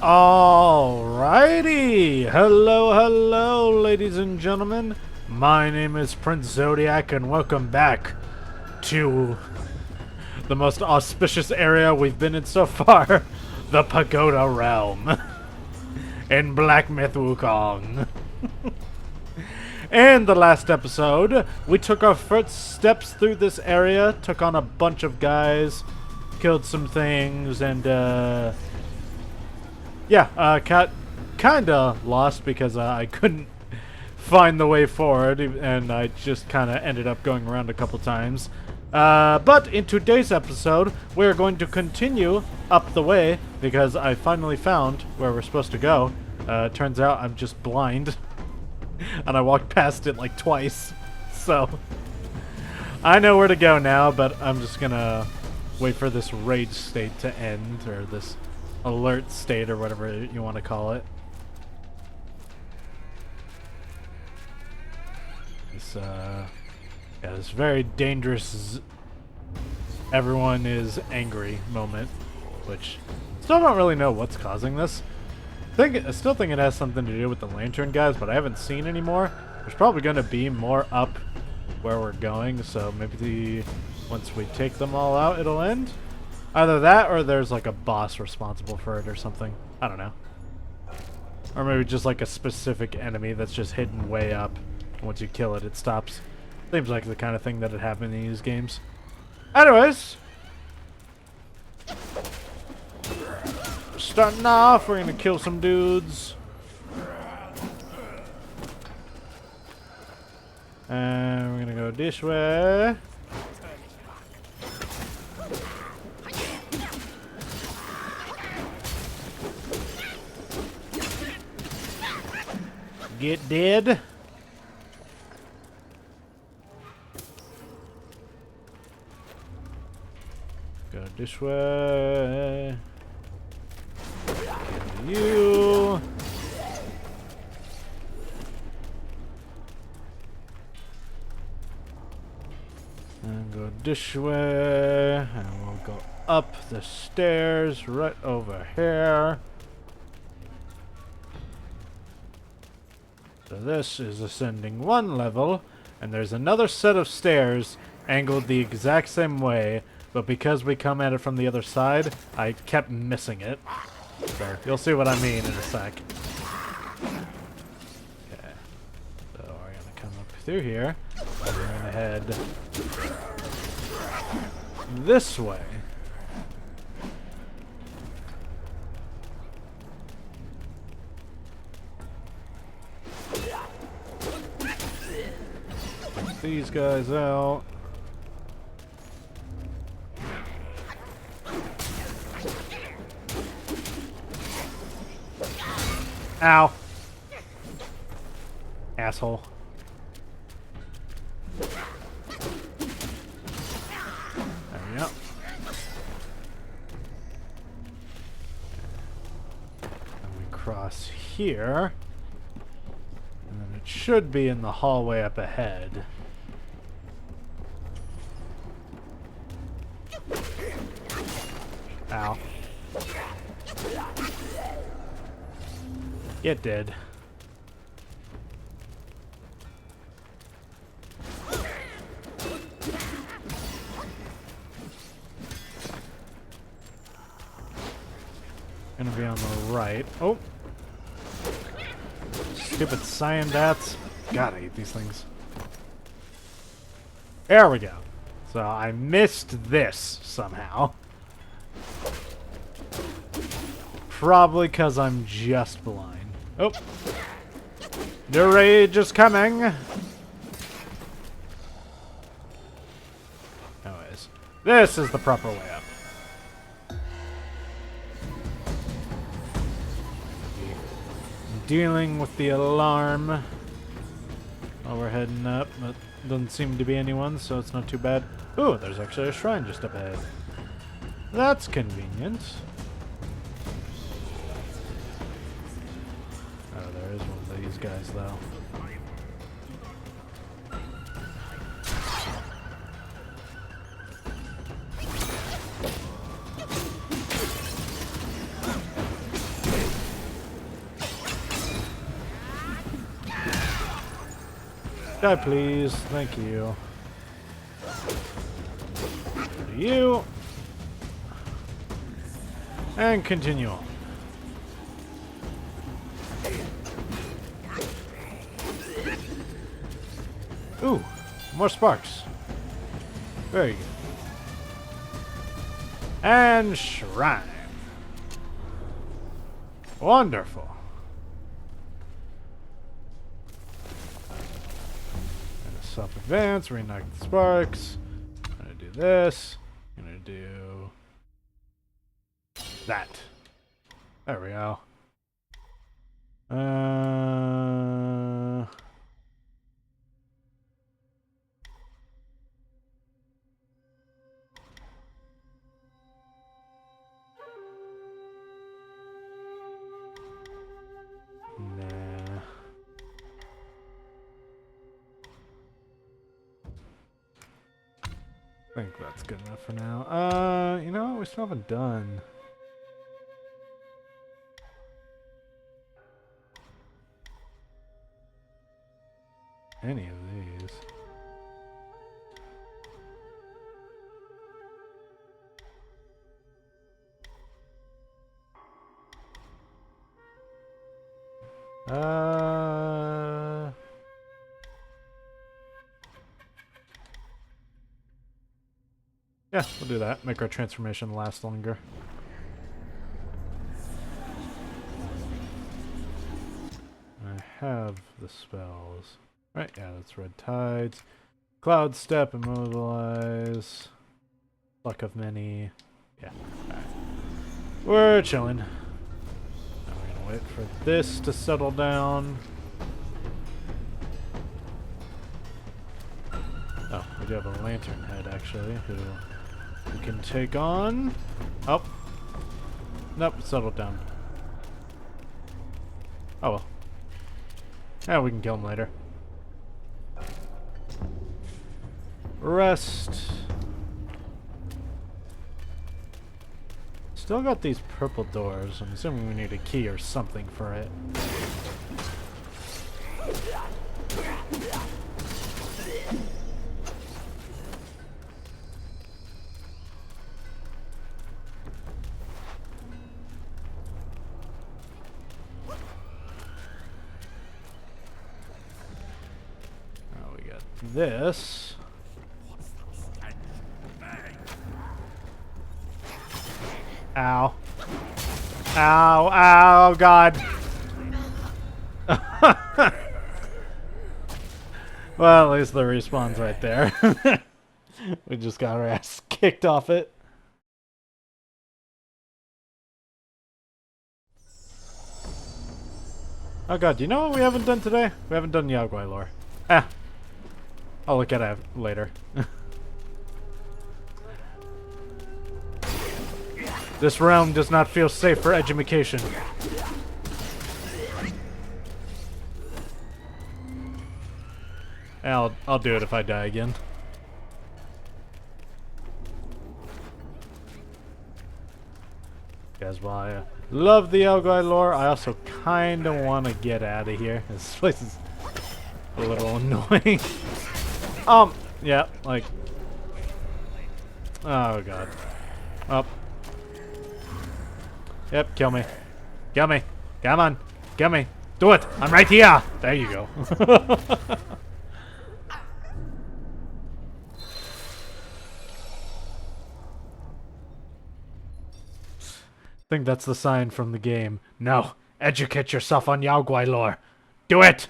Alrighty! Hello, hello, ladies and gentlemen. My name is Prince Zodiac, and welcome back to the most auspicious area we've been in so far, the Pagoda Realm, in Black Myth Wukong. In the last episode, we took our first steps through this area, took on a bunch of guys, killed some things, and cat kinda lost because I couldn't find the way forward, and I just kinda ended up going around a couple times. But in today's episode, we're going to continue up the way because I finally found where we're supposed to go. Turns out I'm just blind, and I walked past it like twice, so I know where to go now, but I'm just gonna wait for this rage state to end, or this alert state, or whatever you want to call it. This very dangerous everyone is angry moment, which still don't really know what's causing this. I still think it has something to do with the lantern guys, but I haven't seen any more. There's probably going to be more up where we're going, so maybe once we take them all out, it'll end. Either that, or there's like a boss responsible for it or something. I don't know. Or maybe just like a specific enemy that's just hidden way up. Once you kill it, it stops. Seems like the kind of thing that would happen in these games. Anyways, starting off, we're gonna kill some dudes. And we're gonna go this way. Get dead. Go this way. You. And go this way. And we'll go up the stairs right over here. So this is ascending one level, and there's another set of stairs angled the exact same way, but because we come at it from the other side, I kept missing it. So you'll see what I mean in a sec. Okay. So we're gonna come up through here, and we're gonna head this way. These guys out. Ow. Asshole. There we go. And we cross here. And then it should be in the hallway up ahead. Ow. Get dead. Gonna be on the right. Oh! Stupid cyan bats. God, I hate these things. There we go. So I missed this somehow. Probably because I'm just blind. Oh. The rage is coming. Anyways, this is the proper way up. Dealing with the alarm while we're heading up, but doesn't seem to be anyone, so it's not too bad. Ooh, there's actually a shrine just up ahead. That's convenient. There is one of these guys, though. Die, please. Thank you. You. And continue on. Ooh, more sparks. Very good. And shrine. Wonderful. Gonna self-advance, re-knock the sparks. Gonna do this. Gonna do that. There we go. Nah. I think that's good enough for now. You know what? We still haven't done. Any of these. Yeah, we'll do that. Make our transformation last longer. I have the spells. Right, yeah, that's Red Tides. Cloud Step, Immobilize. Luck of Many. Yeah, alright. We're chilling. Now we're gonna wait for this to settle down. Oh, we do have a Lantern Head, actually, who we can take on. Oh. Nope, it settled down. Oh well. Yeah, we can kill him later. Rest. Still got these purple doors. I'm assuming we need a key or something for it. Oh, we got this. Ow. Ow, ow, God. Well, at least the respawn's right there. We just got our ass kicked off it. Oh god, do you know what we haven't done today? We haven't done Yao Guai lore. Ah. I'll look at it later. This realm does not feel safe for education. I'll do it if I die again. Guys, while I love the Elgai lore, I also kind of want to get out of here. This place is a little annoying. Yeah, like... Oh, God. Up. Yep, kill me. Kill me. Come on. Kill me. Do it. I'm right here. There you go. I think that's the sign from the game. No. Educate yourself on Yao Guai lore. Do it!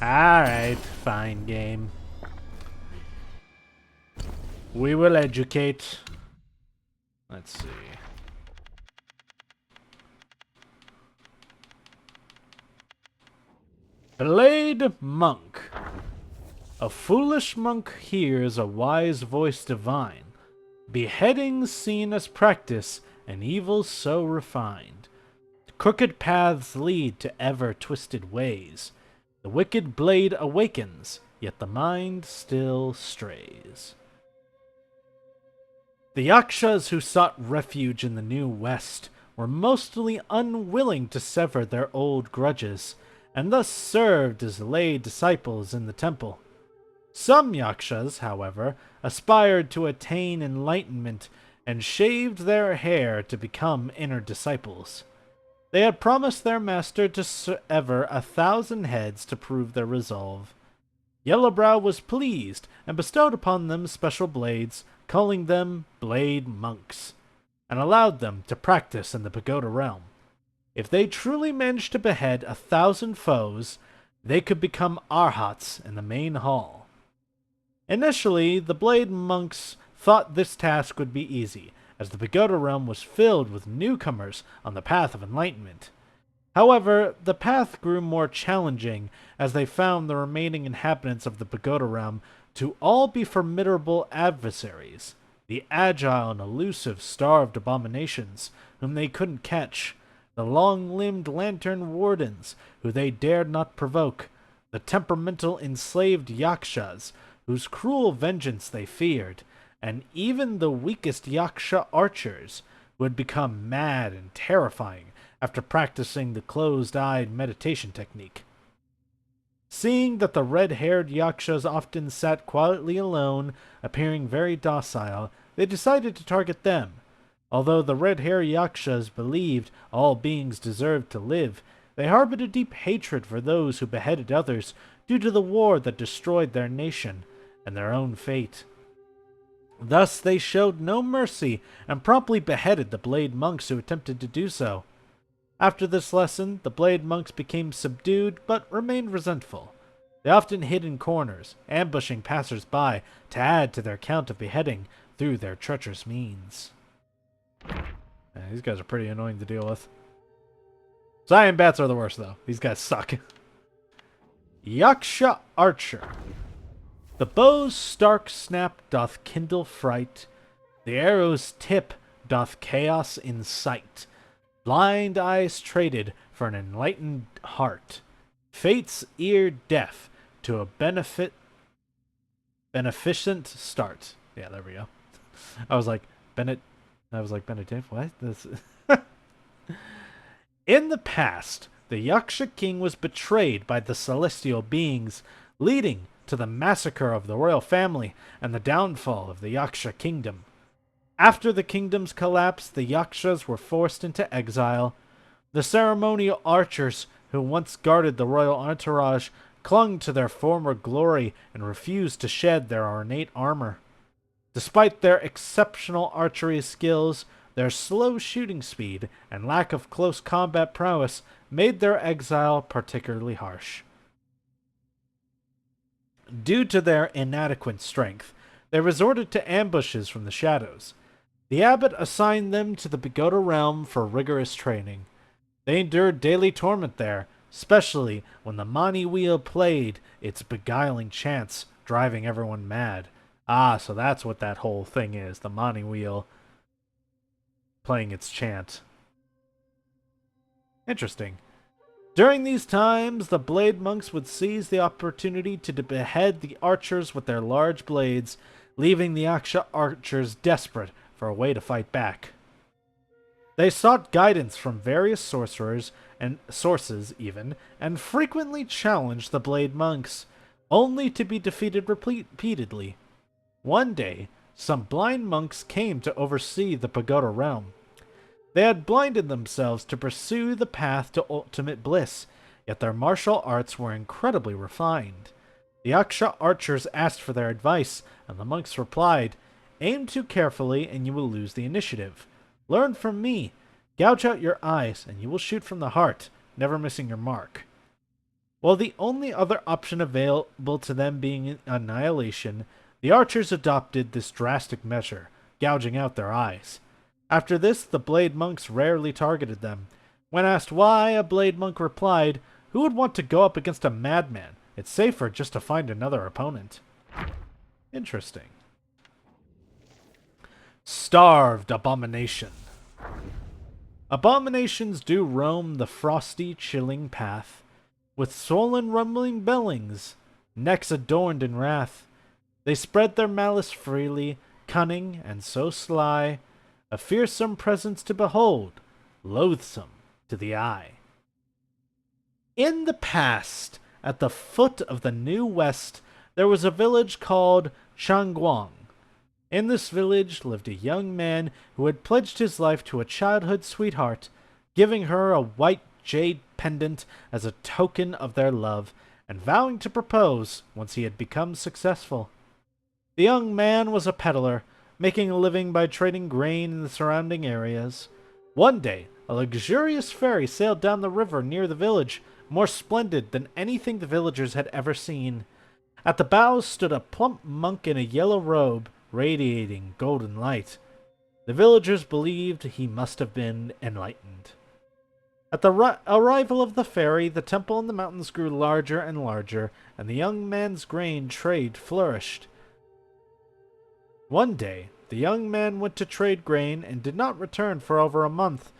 Alright, fine game. We will educate. Let's see. Blade Monk. A foolish monk hears a wise voice divine. Beheadings seen as practice, and evil so refined. Crooked paths lead to ever twisted ways. The wicked blade awakens, yet the mind still strays. The Yakshas who sought refuge in the New West were mostly unwilling to sever their old grudges, and thus served as lay disciples in the temple. Some yakshas, however, aspired to attain enlightenment and shaved their hair to become inner disciples. They had promised their master to sever 1,000 heads to prove their resolve. Yellowbrow was pleased and bestowed upon them special blades, calling them Blade Monks, and allowed them to practice in the Pagoda Realm. If they truly managed to behead 1,000 foes, they could become Arhats in the main hall. Initially, the Blade Monks thought this task would be easy, as the Pagoda Realm was filled with newcomers on the path of enlightenment. However, the path grew more challenging as they found the remaining inhabitants of the Pagoda Realm to all be formidable adversaries, the agile and elusive starved abominations whom they couldn't catch, the long-limbed lantern wardens who they dared not provoke, the temperamental enslaved yakshas whose cruel vengeance they feared, and even the weakest yaksha archers would become mad and terrifying after practicing the closed-eyed meditation technique. Seeing that the red-haired yakshas often sat quietly alone, appearing very docile, they decided to target them. Although the red-haired yakshas believed all beings deserved to live, they harbored a deep hatred for those who beheaded others due to the war that destroyed their nation and their own fate. Thus they showed no mercy and promptly beheaded the Blade Monks who attempted to do so. After this lesson, the Blade Monks became subdued but remained resentful. They often hid in corners, ambushing passers-by to add to their count of beheading through their treacherous means. These guys are pretty annoying to deal with. Cyan bats are the worst, though. These guys suck. Yaksha Archer. The bow's stark snap doth kindle fright, the arrow's tip doth chaos incite. Blind eyes traded for an enlightened heart, fate's ear deaf to a beneficent start. Yeah, there we go. I was like, Benedict, what? This. In the past, the Yaksha king was betrayed by the celestial beings, leading to the massacre of the royal family and the downfall of the Yaksha kingdom. After the kingdom's collapse, the Yakshas were forced into exile. The ceremonial archers who once guarded the royal entourage clung to their former glory and refused to shed their ornate armor. Despite their exceptional archery skills, their slow shooting speed and lack of close combat prowess made their exile particularly harsh. Due to their inadequate strength, they resorted to ambushes from the shadows. The abbot assigned them to the Pagoda Realm for rigorous training. They endured daily torment there, especially when the Mani Wheel played its beguiling chants, driving everyone mad. Ah, so that's what that whole thing is, the Mani Wheel playing its chant. Interesting. During these times, the Blade Monks would seize the opportunity to behead the archers with their large blades, leaving the Yaksha archers desperate for a way to fight back. They sought guidance from various sorcerers and sources even, and frequently challenged the Blade Monks, only to be defeated repeatedly. One day, some blind monks came to oversee the Pagoda Realm. They had blinded themselves to pursue the path to ultimate bliss, yet their martial arts were incredibly refined. The Yaksha archers asked for their advice, and the monks replied, "Aim too carefully and you will lose the initiative. Learn from me. Gouge out your eyes and you will shoot from the heart, never missing your mark." While the only other option available to them being annihilation, the archers adopted this drastic measure, gouging out their eyes. After this, the Blade Monks rarely targeted them. When asked why, a Blade Monk replied, "Who would want to go up against a madman? It's safer just to find another opponent." Interesting. Starved Abomination. Abominations do roam the frosty, chilling path, with swollen, rumbling bellings, necks adorned in wrath. They spread their malice freely, cunning and so sly, a fearsome presence to behold, loathsome to the eye. In the past, at the foot of the New West, there was a village called Changguang. In this village lived a young man who had pledged his life to a childhood sweetheart, giving her a white jade pendant as a token of their love, and vowing to propose once he had become successful. The young man was a peddler, making a living by trading grain in the surrounding areas. One day, a luxurious ferry sailed down the river near the village, more splendid than anything the villagers had ever seen. At the bows stood a plump monk in a yellow robe, radiating golden light. The villagers believed he must have been enlightened. At the arrival of the ferry, the temple in the mountains grew larger and larger, and the young man's grain trade flourished. One day, the young man went to trade grain and did not return for over a month.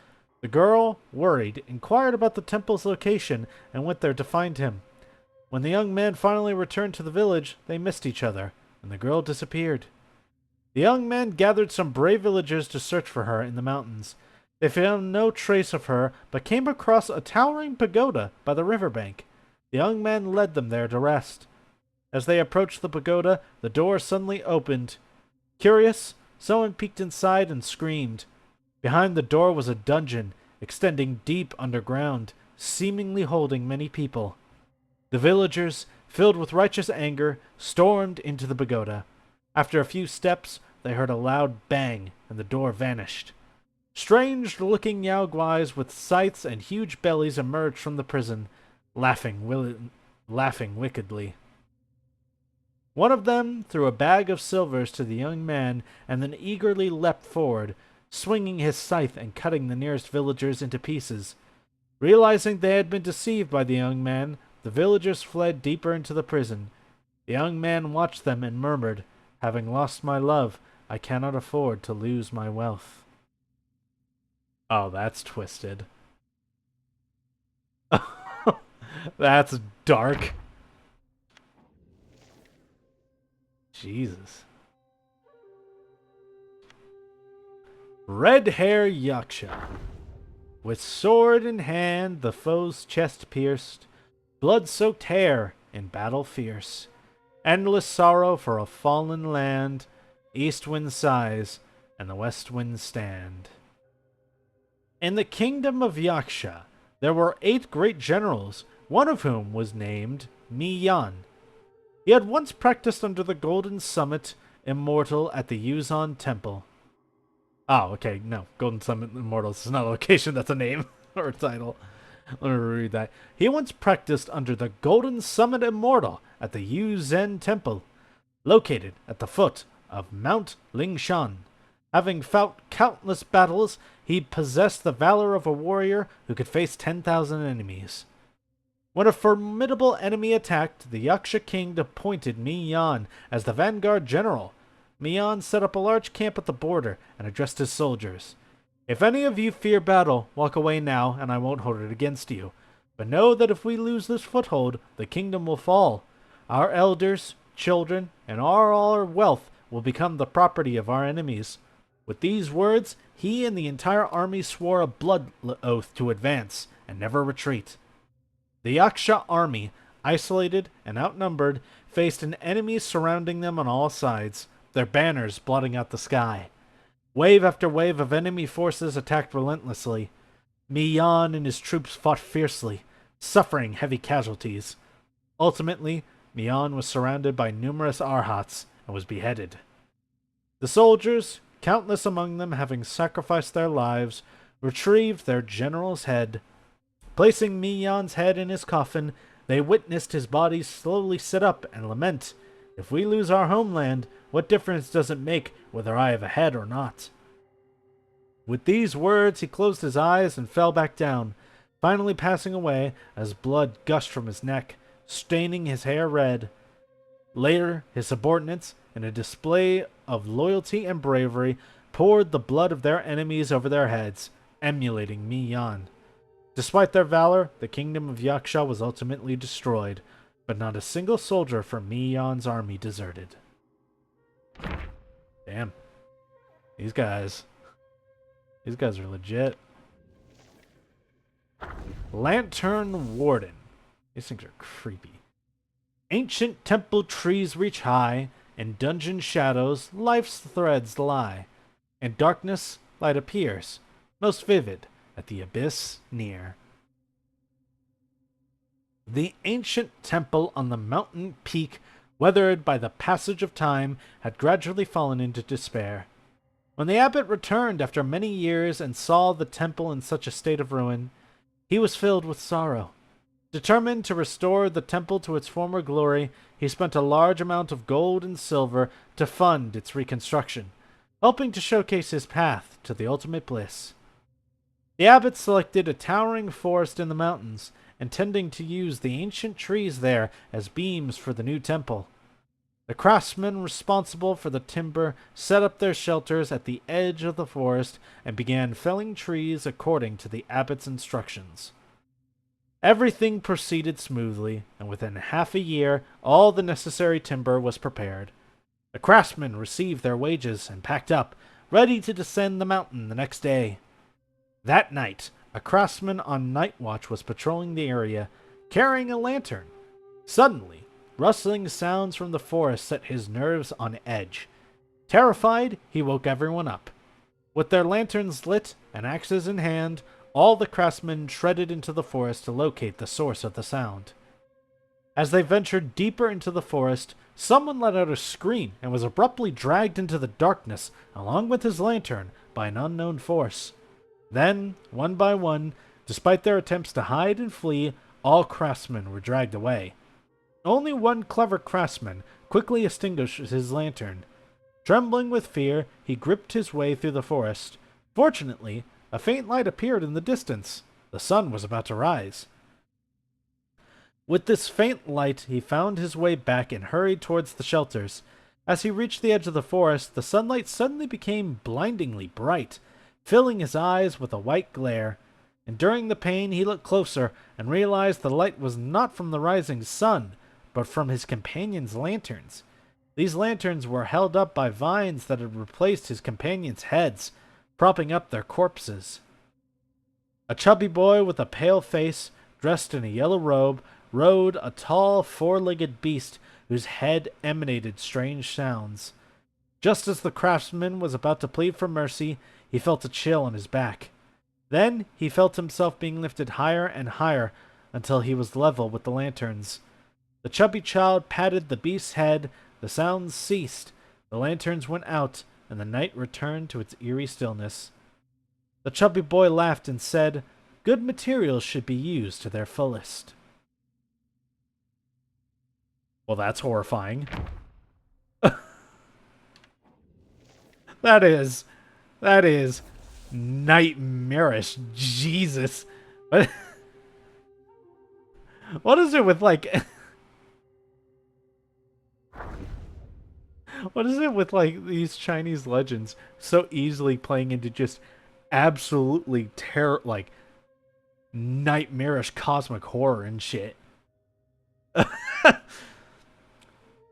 The girl, worried, inquired about the temple's location and went there to find him. When the young man finally returned to the village, they missed each other, and the girl disappeared. The young man gathered some brave villagers to search for her in the mountains. They found no trace of her, but came across a towering pagoda by the riverbank. The young man led them there to rest. As they approached the pagoda, the door suddenly opened. Curious, someone peeked inside and screamed. Behind the door was a dungeon, extending deep underground, seemingly holding many people. The villagers, filled with righteous anger, stormed into the pagoda. After a few steps, they heard a loud bang, and the door vanished. Strange-looking Yaoguais with scythes and huge bellies emerged from the prison, laughing wickedly. One of them threw a bag of silvers to the young man and then eagerly leapt forward, swinging his scythe and cutting the nearest villagers into pieces. Realizing they had been deceived by the young man, the villagers fled deeper into the prison. The young man watched them and murmured, "Having lost my love, I cannot afford to lose my wealth." Oh, that's twisted. That's dark. Jesus. Red hair Yaksha. With sword in hand, the foe's chest pierced, blood-soaked hair in battle fierce. Endless sorrow for a fallen land, east wind sighs, and the west winds stand. In the kingdom of Yaksha, there were 8 great generals, one of whom was named Mi Yan. He had once practiced under the Golden Summit Immortal at the Yuzan Temple. Oh, okay, no. Golden Summit Immortal. This is not a location, that's a name or a title. Let me read that. He once practiced under the Golden Summit Immortal at the Yuzan Temple, located at the foot of Mount Lingshan. Having fought countless battles, he possessed the valor of a warrior who could face 10,000 enemies. When a formidable enemy attacked, the Yaksha king appointed Mi Yan as the vanguard general. Mi Yan set up a large camp at the border and addressed his soldiers. "If any of you fear battle, walk away now, and I won't hold it against you. But know that if we lose this foothold, the kingdom will fall. Our elders, children, and all our wealth will become the property of our enemies." With these words, he and the entire army swore a blood oath to advance and never retreat. The Yaksha army, isolated and outnumbered, faced an enemy surrounding them on all sides, their banners blotting out the sky. Wave after wave of enemy forces attacked relentlessly. Mi Yan and his troops fought fiercely, suffering heavy casualties. Ultimately, Mi Yan was surrounded by numerous Arhats and was beheaded. The soldiers, countless among them having sacrificed their lives, retrieved their general's head. Placing Mi Yan's head in his coffin, they witnessed his body slowly sit up and lament, "If we lose our homeland, what difference does it make whether I have a head or not?" With these words, he closed his eyes and fell back down, finally passing away as blood gushed from his neck, staining his hair red. Later, his subordinates, in a display of loyalty and bravery, poured the blood of their enemies over their heads, emulating Mi Yan. Despite their valor, the kingdom of Yaksha was ultimately destroyed, but not a single soldier from Mi Yan's army deserted. Damn. These guys are legit. Lantern Warden. These things are creepy. Ancient temple trees reach high, in dungeon shadows life's threads lie. In darkness light appears, most vivid at the abyss near. The ancient temple on the mountain peak, weathered by the passage of time, had gradually fallen into despair. When the abbot returned after many years and saw the temple in such a state of ruin, he was filled with sorrow. Determined to restore the temple to its former glory, he spent a large amount of gold and silver to fund its reconstruction, helping to showcase his path to the ultimate bliss. The abbot selected a towering forest in the mountains, intending to use the ancient trees there as beams for the new temple. The craftsmen responsible for the timber set up their shelters at the edge of the forest and began felling trees according to the abbot's instructions. Everything proceeded smoothly, and within half a year all the necessary timber was prepared. The craftsmen received their wages and packed up, ready to descend the mountain the next day. That night, a craftsman on night watch was patrolling the area, carrying a lantern. Suddenly, rustling sounds from the forest set his nerves on edge. Terrified, he woke everyone up. With their lanterns lit and axes in hand, all the craftsmen treaded into the forest to locate the source of the sound. As they ventured deeper into the forest, someone let out a scream and was abruptly dragged into the darkness, along with his lantern, by an unknown force. Then, one by one, despite their attempts to hide and flee, all craftsmen were dragged away. Only one clever craftsman quickly extinguished his lantern. Trembling with fear, he gripped his way through the forest. Fortunately, a faint light appeared in the distance. The sun was about to rise. With this faint light, he found his way back and hurried towards the shelters. As he reached the edge of the forest, the sunlight suddenly became blindingly bright, filling his eyes with a white glare. Enduring the pain, he looked closer and realized the light was not from the rising sun, but from his companions' lanterns. These lanterns were held up by vines that had replaced his companions' heads, propping up their corpses. A chubby boy with a pale face, dressed in a yellow robe, rode a tall four-legged beast whose head emanated strange sounds. Just as the craftsman was about to plead for mercy, he felt a chill on his back. Then he felt himself being lifted higher and higher until he was level with the lanterns. The chubby child patted the beast's head, the sounds ceased, the lanterns went out, and the night returned to its eerie stillness. The chubby boy laughed and said, "Good materials should be used to their fullest." Well, that's horrifying. That is nightmarish. Jesus. What is it with, like... What is it with, like, these Chinese legends so easily playing into just absolutely like, nightmarish cosmic horror and shit?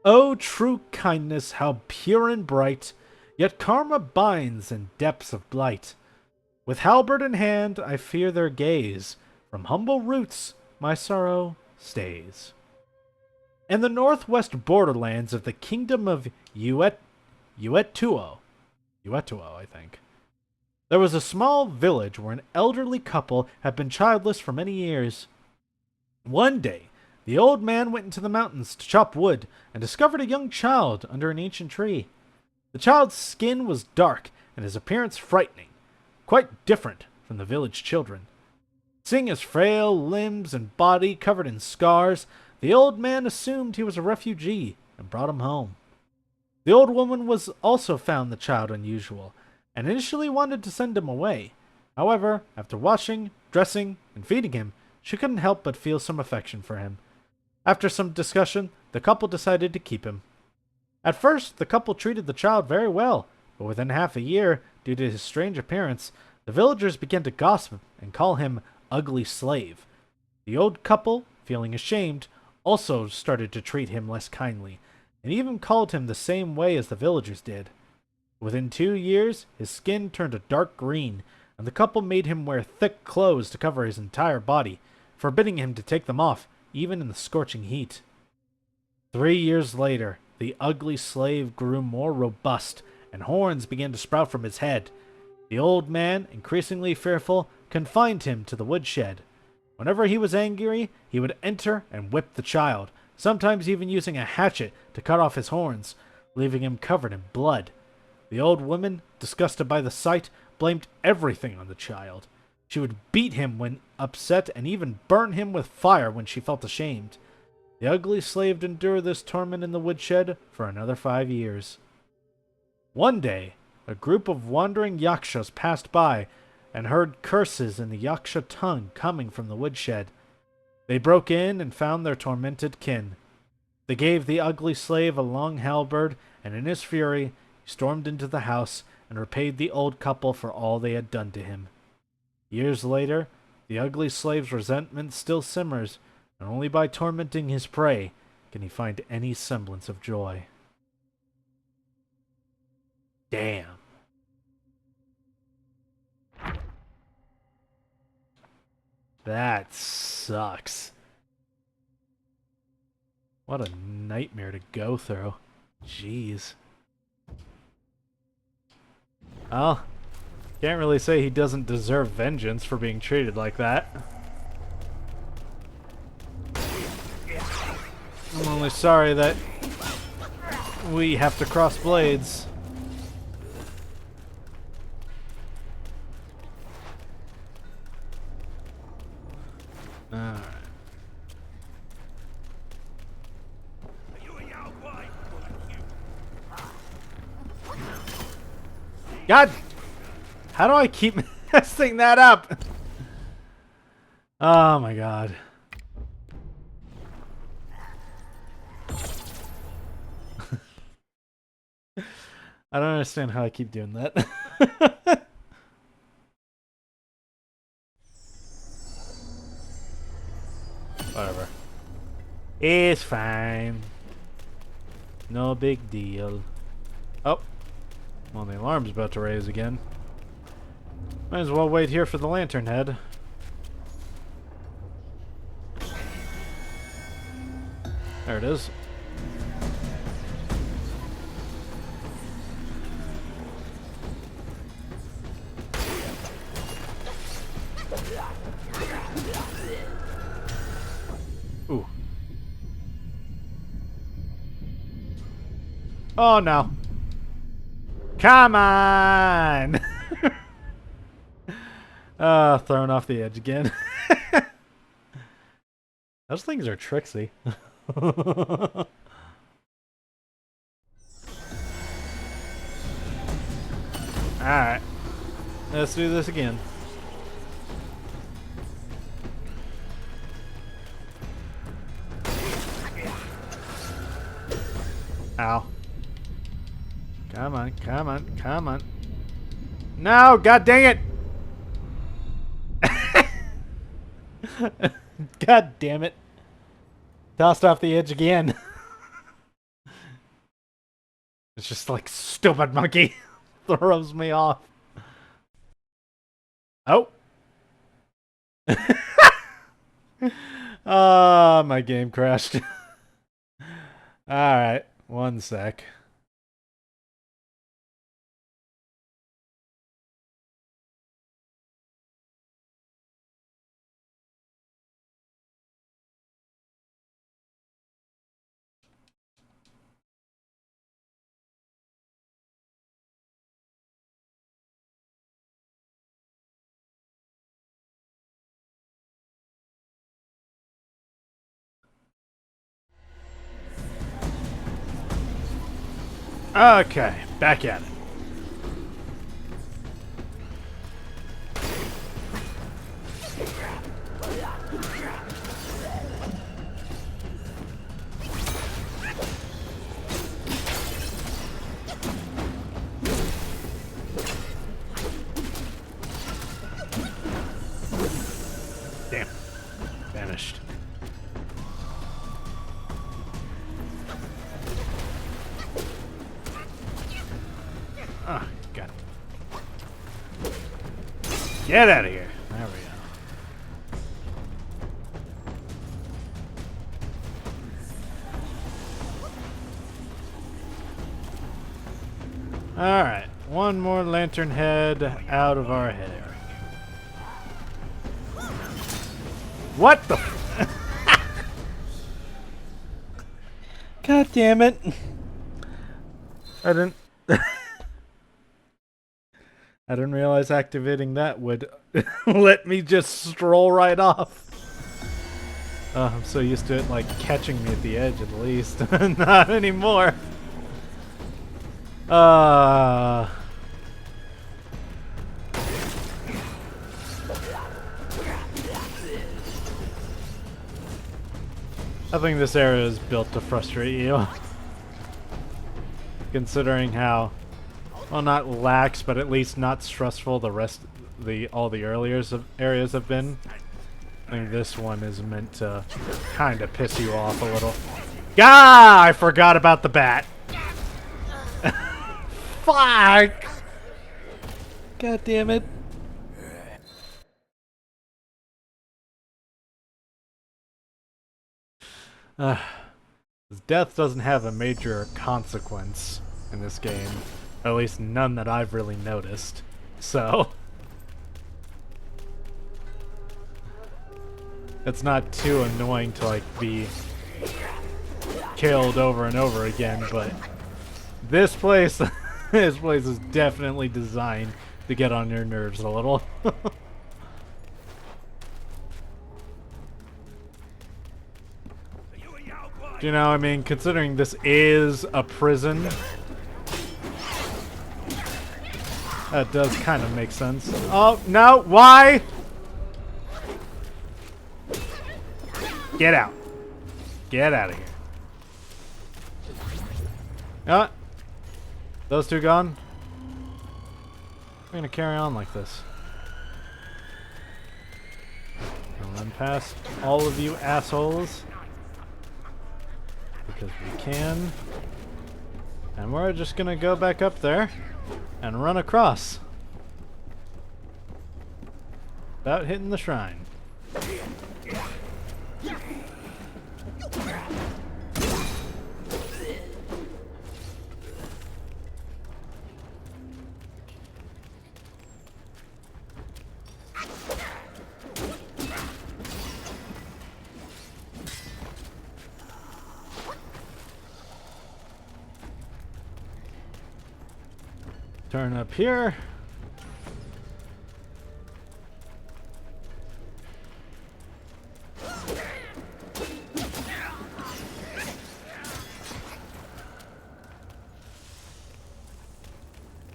Oh, true kindness, how pure and bright, yet karma binds in depths of blight. With halberd in hand, I fear their gaze. From humble roots, my sorrow stays. In the northwest borderlands of the kingdom of Uetuo, I think, there was a small village where an elderly couple had been childless for many years. One day, the old man went into the mountains to chop wood and discovered a young child under an ancient tree. The child's skin was dark and his appearance frightening, quite different from the village children. Seeing his frail limbs and body covered in scars, the old man assumed he was a refugee and brought him home. The old woman was also found the child unusual and initially wanted to send him away. However, after washing, dressing, and feeding him, she couldn't help but feel some affection for him. After some discussion, the couple decided to keep him. At first, the couple treated the child very well, but within half a year, due to his strange appearance, the villagers began to gossip and call him Ugly Slave. The old couple, feeling ashamed, also started to treat him less kindly, and even called him the same way as the villagers did. Within 2 years, his skin turned a dark green, and the couple made him wear thick clothes to cover his entire body, forbidding him to take them off, even in the scorching heat. 3 years later, the ugly slave grew more robust, and horns began to sprout from his head. The old man, increasingly fearful, confined him to the woodshed. Whenever he was angry, he would enter and whip the child, sometimes even using a hatchet to cut off his horns, leaving him covered in blood. The old woman, disgusted by the sight, blamed everything on the child. She would beat him when upset and even burn him with fire when she felt ashamed. The ugly slave endured this torment in the woodshed for another 5 years. One day, a group of wandering yakshas passed by and heard curses in the yaksha tongue coming from the woodshed. They broke in and found their tormented kin. They gave the ugly slave a long halberd, and in his fury, he stormed into the house and repaid the old couple for all they had done to him. Years later, the ugly slave's resentment still simmers, and only by tormenting his prey can he find any semblance of joy. Damn. That sucks. What a nightmare to go through. Jeez. Well, can't really say he doesn't deserve vengeance for being treated like that. I'm only sorry that we have to cross blades. Alright. God! How do I keep messing that up? Oh my god. I don't understand how I keep doing that. Whatever. It's fine. No big deal. Oh. Well, the alarm's about to raise again. Might as well wait here for the lantern head. There it is. Ooh. Oh no. Come on! Thrown off the edge again. Those things are tricksy. Alright. Let's do this again. Ow. Come on, come on, come on. No, god dang it! God damn it. Tossed off the edge again. It's just like, stupid monkey. Throws me off. Oh. Oh, my game crashed. Alright, one sec. Okay, back at it. Damn. Vanished. Ah, got it. Get out of here. There we go. Alright, one more lantern head out of our hair. What the God damn it. I didn't I didn't realize activating that would let me just stroll right off. I'm so used to it like catching me at the edge at least. Not anymore. I think this area is built to frustrate you. Considering how, well, not lax, but at least not stressful all the earlier areas have been. I think this one is meant to kind of piss you off a little. Ah! I forgot about the bat. Fuck! God damn it. Death doesn't have a major consequence in this game. At least none that I've really noticed. So it's not too annoying to like be killed over and over again, but this place this place is definitely designed to get on your nerves a little. You know, I mean, considering this is a prison, that does kind of make sense. Oh, no, why? Get out. Get out of here. Those two gone? We're gonna carry on like this. I'll run past all of you assholes. Because we can. And we're just gonna go back up there and run across. Without hitting the shrine. Turn up here.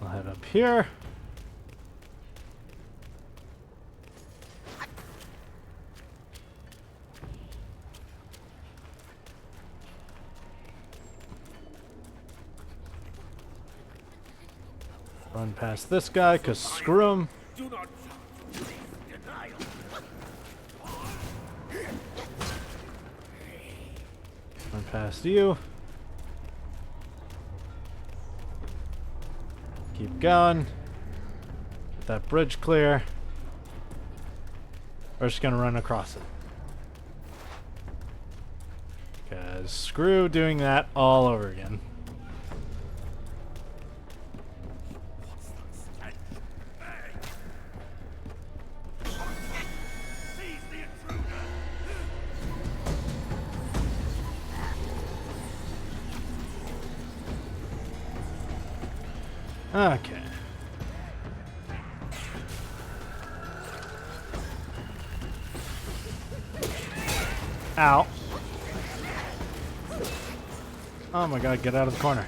We'll head up here. Run past this guy, cause screw him. Run past you. Keep going. Get that bridge clear. We're just gonna run across it. Cause screw doing that all over again. Okay. Ow. Oh my god, get out of the corner.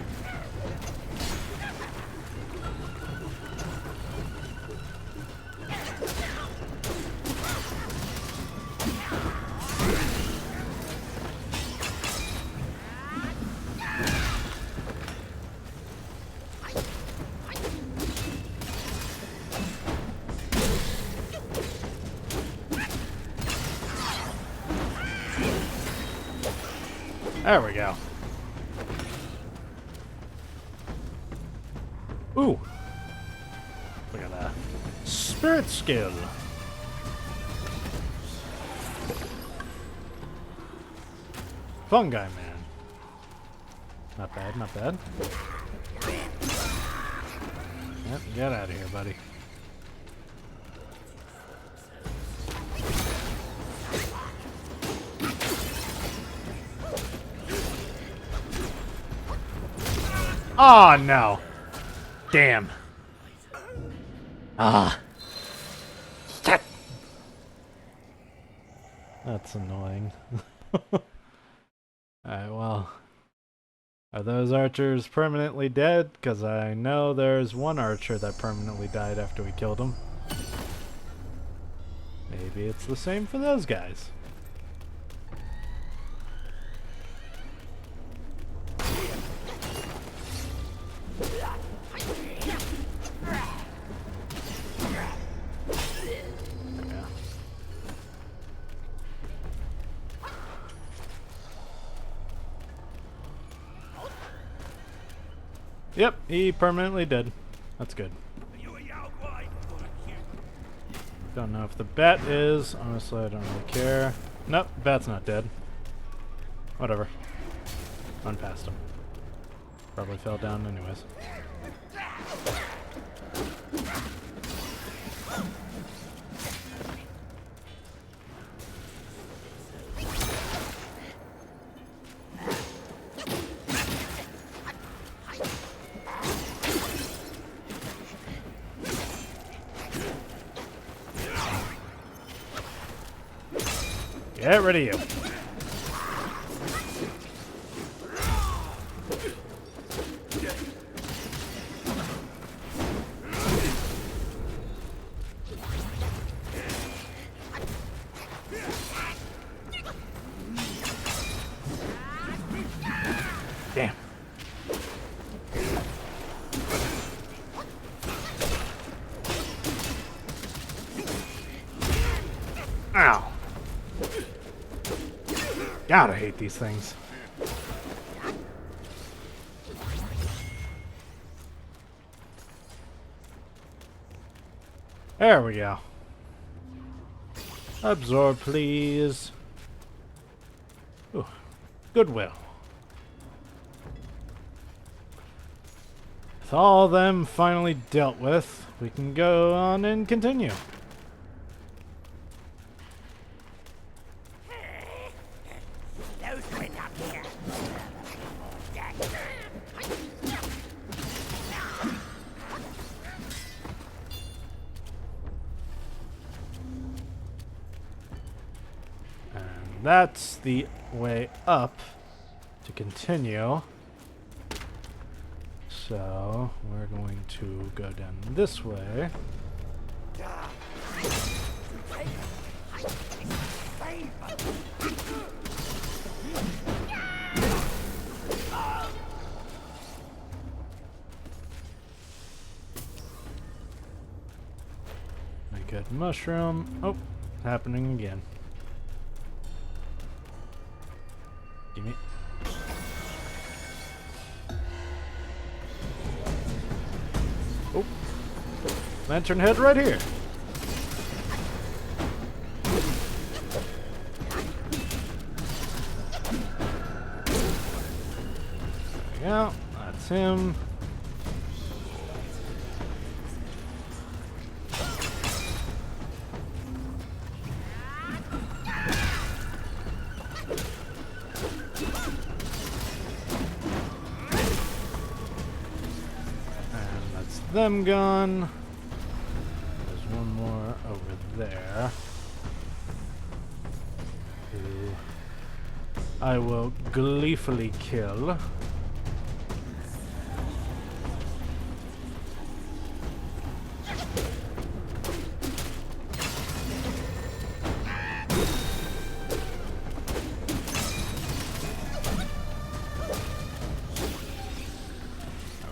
There we go. Ooh. Look at that. Spirit skill. Fungi man. Not bad, not bad. Yep, get out of here, buddy. Oh no. Damn. Ah. Shit. That's annoying. Alright, well. Are those archers permanently dead? Because I know there's one archer that permanently died after we killed him. Maybe it's the same for those guys. Yep, he permanently dead. That's good. Don't know if the bat is. Honestly, I don't really care. Nope, bat's not dead. Whatever. Run past him. Probably fell down anyways. Get rid of you. Damn. Ow. God, I hate these things. There we go. Absorb, please. Ooh. Goodwill. With all of them finally dealt with, we can go on and continue. That's the way up to continue. So we're going to go down this way. I get mushroom. Oh, happening again. Gimme. Oh, lantern head right here. There we go. That's him. Them gone. There's one more over there. Who I will gleefully kill. There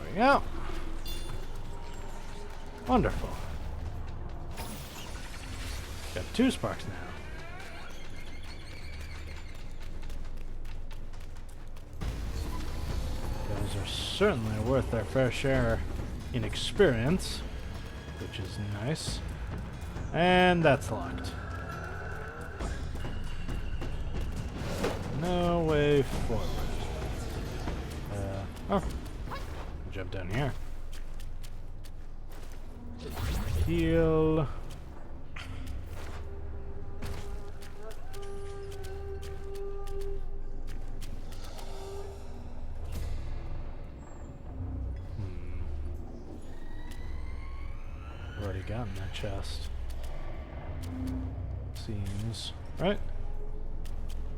we go. Wonderful. Got 2 sparks now. Those are certainly worth their fair share in experience. which is nice. And that's locked. No way forward. Oh. Jump down here. Heal. Already gotten that chest. Seems right.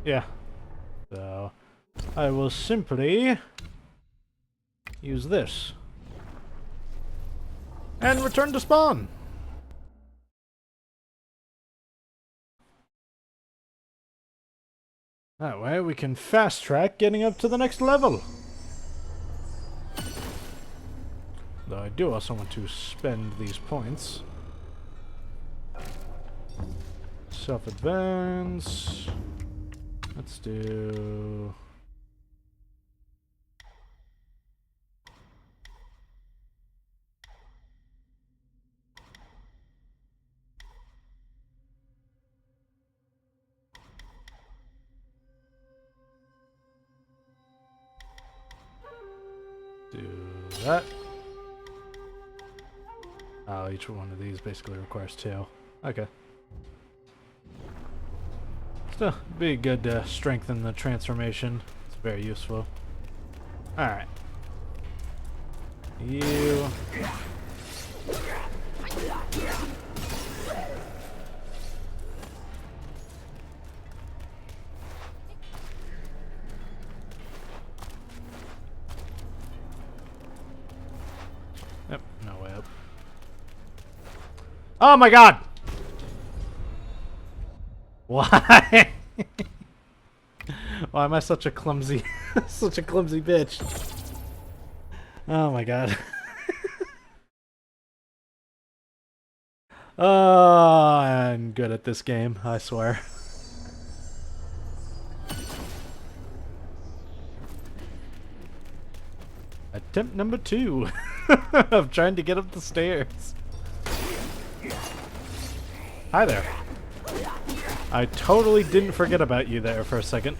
Yeah. So I will simply use this and return to spawn. That way we can fast track getting up to the next level. Though I do also want to spend these points. Self-advance. Let's do... do that. Oh, each one of these basically requires 2. Okay. Still, be good to strengthen the transformation. It's very useful. Alright. You... Yep, no way up. Oh my god! Why? Why am I such a clumsy, such a clumsy bitch? Oh my god. Oh, I'm good at this game, I swear. Attempt number 2 of trying to get up the stairs. Hi there. I totally didn't forget about you there for a second.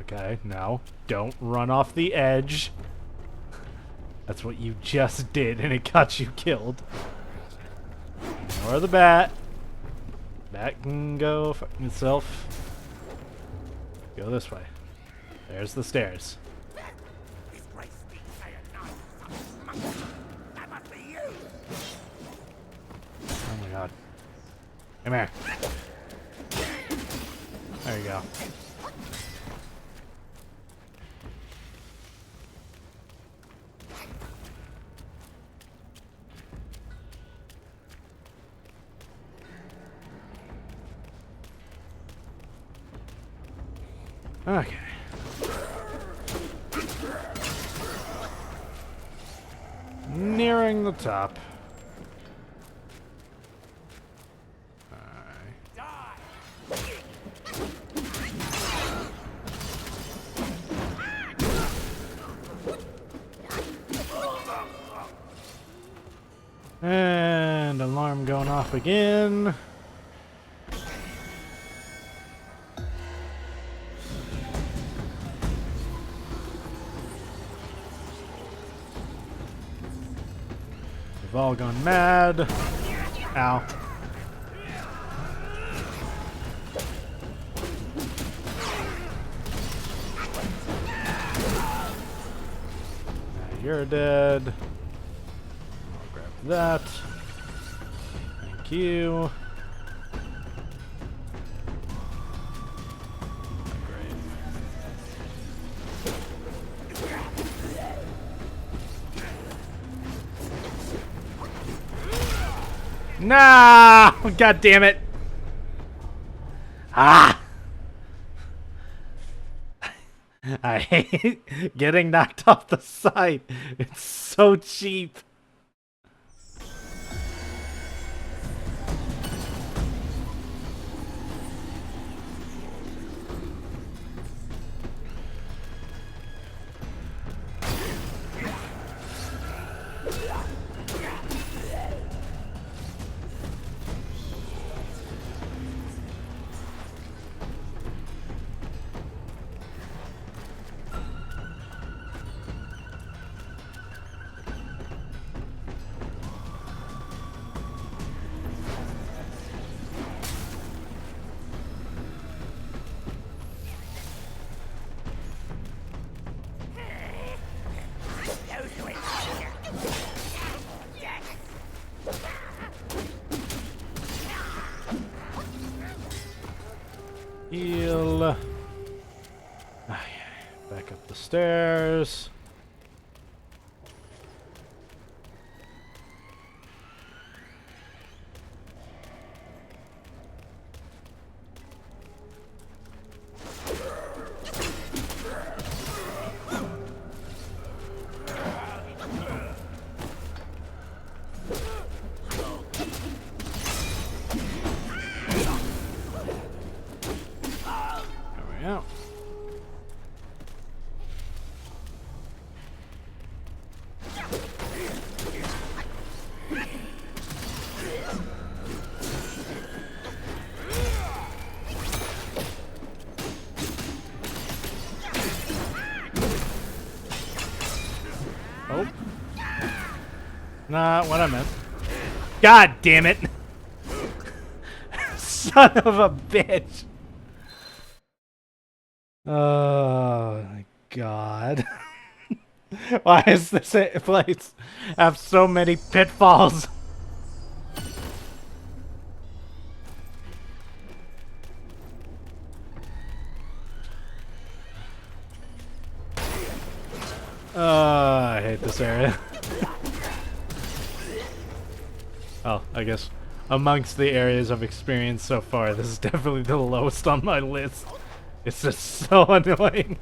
Okay, now, don't run off the edge. That's what you just did, and it got you killed. Ignore the bat. Bat can go fuck itself. Go this way. There's the stairs. Oh my god. Come here. There you go. Okay. Nearing the top. And alarm going off again. We've all gone mad. Ow. Now you're dead. I'll grab that. Thank you. No! God damn it! Ah! I hate getting knocked off the side. It's so cheap. Heal. Okay, back up the stairs. Yeah. Oh. Not what I meant. God damn it. Son of a bitch. Oh my god. Why is this place have so many pitfalls? I hate this area. Oh, I guess amongst the areas I've experienced so far, this is definitely the lowest on my list. It's just so annoying.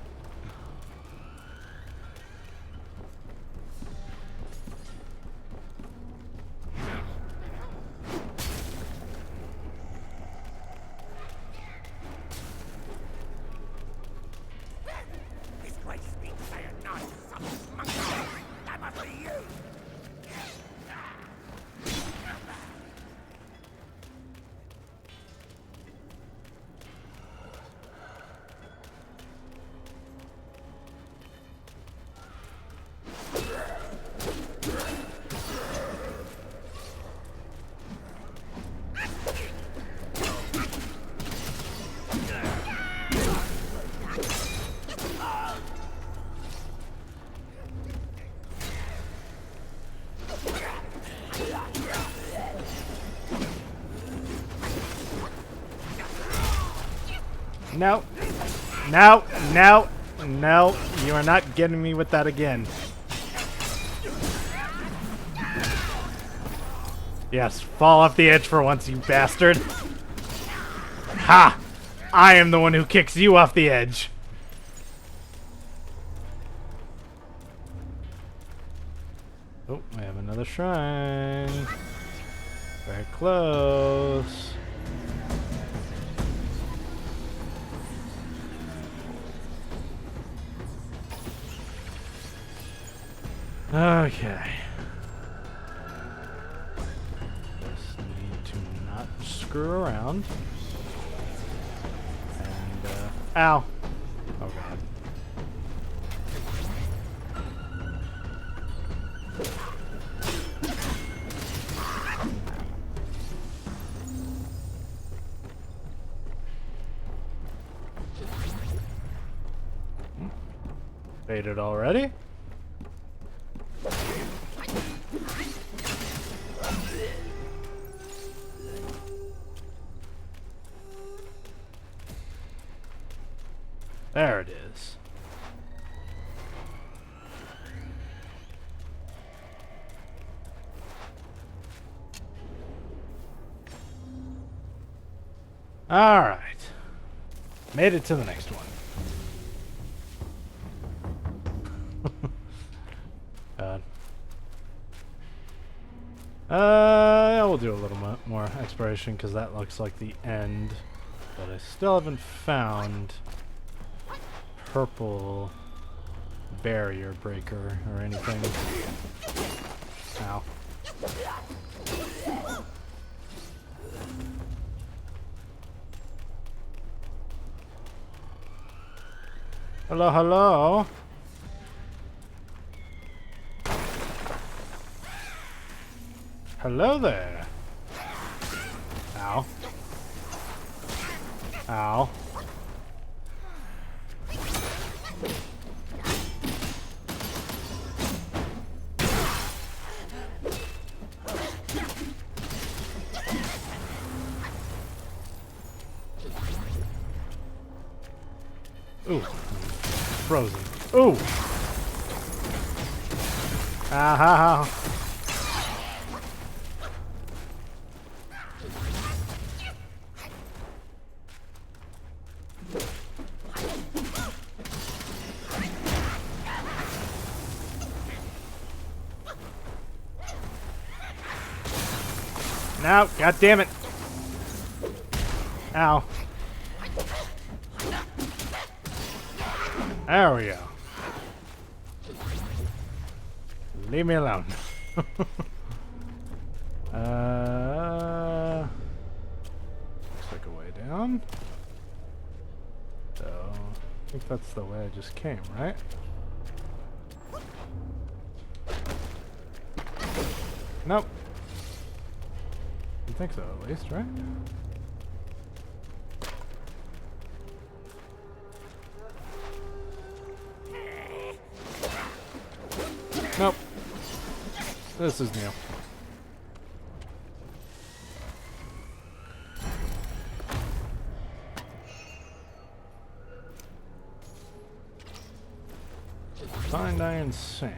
No. No. No. No. You are not getting me with that again. Yes, fall off the edge for once, you bastard. Ha! I am the one who kicks you off the edge. Oh, I have another shrine. Very close. Okay. Just need to not screw around. And, ow! Oh god. Faded already? There it is. All right. Made it to the next one. God. We'll do a little more exploration because that looks like the end. But I still haven't found purple barrier breaker or anything. Ow. Hello, hello. Hello there. Ow. Ow. Ooh. Frozen. Ooh! Ah. No, god damn it. Ow. There we go. Leave me alone. Looks like a way down. So, I think that's the way I just came, right? Nope. I think so, at least, right? Nope. This is new. Fine iron sand.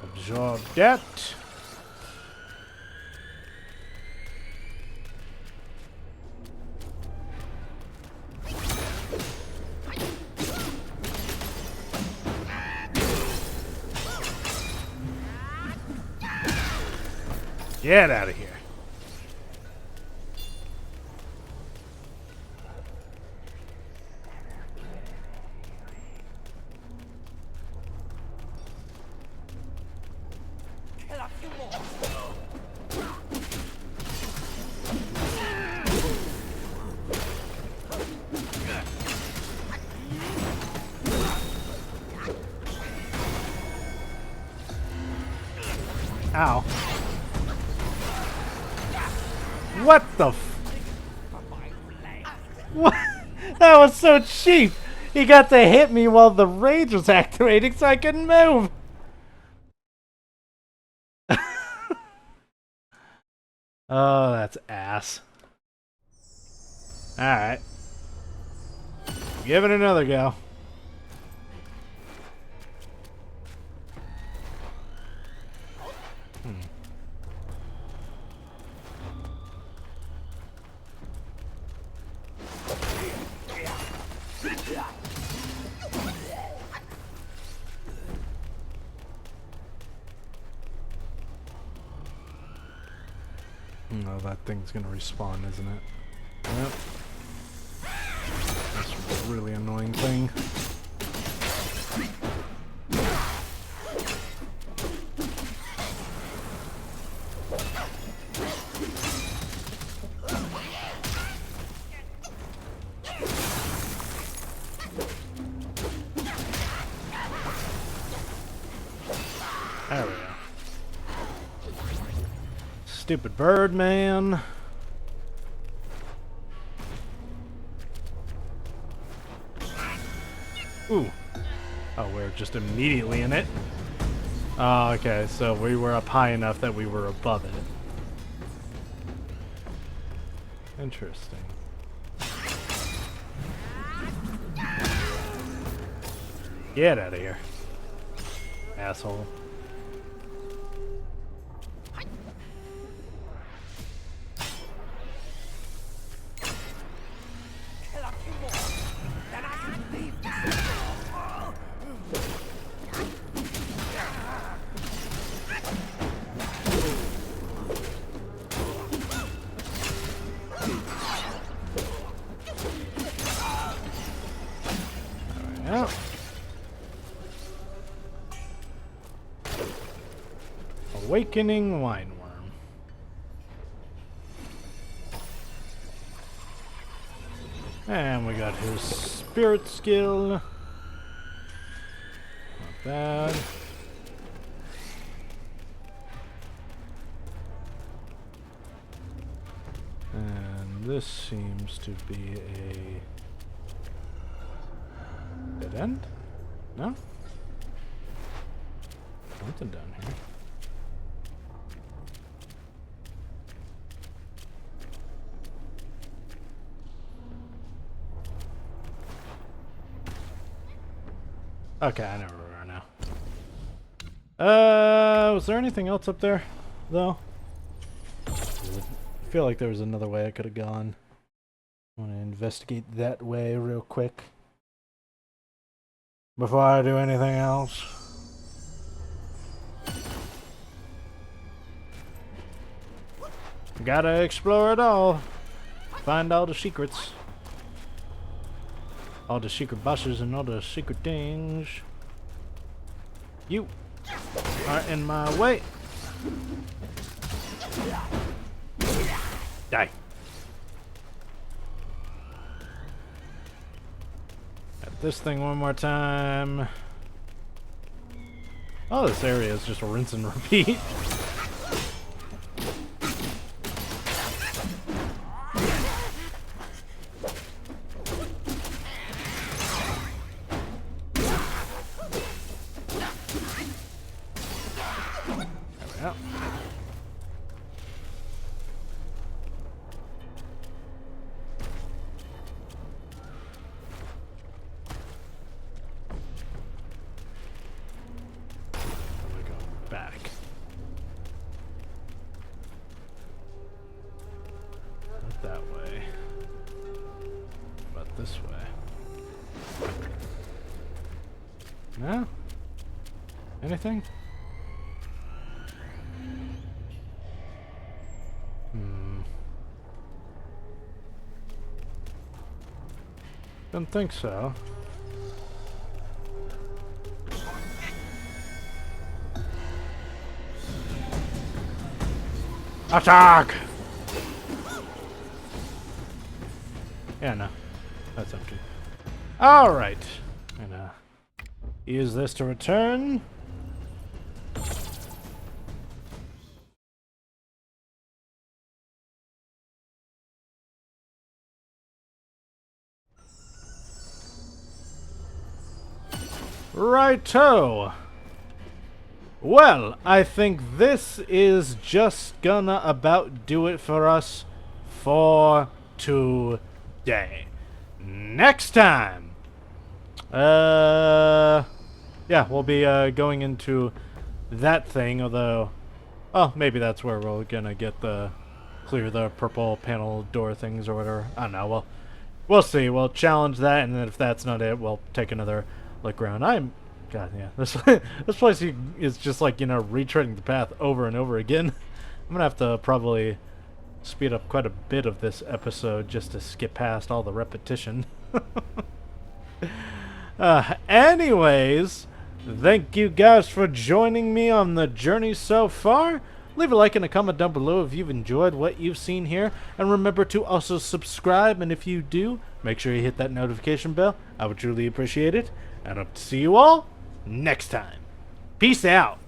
Absorb that. Get out of here. Ow. What the f- What? That was so cheap! He got to hit me while the rage was activating so I couldn't move! Oh, that's ass. Alright. Give it another go. Oh, that thing's gonna respawn, isn't it? Yep. That's a really annoying thing. There we go. Stupid bird, man. Ooh. Oh, we're just immediately in it. Oh, okay, so we were up high enough that we were above it. Interesting. Get out of here, asshole. Yep. Awakening Wineworm. And we got his spirit skill. Not bad. This seems to be a dead end? No? Something down here. Okay, I know where we are now. Was there anything else up there, though? I feel like there was another way I could have gone. I want to investigate that way real quick before I do anything else. Gotta explore it all. Find all the secrets. All the secret bosses and all the secret things. You are in my way. Die. Got this thing one more time. Oh, this area is just rinse and repeat. Back. Not that way. But this way. No? Anything? Don't think so. Attack! Yeah, no. That's empty. Alright. Gonna use this to return. Righto! Well, I think this is just gonna about do it for us for today. Next time, yeah, we'll be going into that thing, although, oh, maybe that's where we're gonna get the clear the purple panel door things or whatever. I don't know. We'll see. We'll challenge that, and then if that's not it, we'll take another look around. God, yeah, this place is just like, you know, retreading the path over and over again. I'm gonna have to probably speed up quite a bit of this episode just to skip past all the repetition. Anyways, thank you guys for joining me on the journey so far. Leave a like and a comment down below if you've enjoyed what you've seen here. And remember to also subscribe, and if you do, make sure you hit that notification bell. I would truly appreciate it. And hope to see you all next time. Peace out.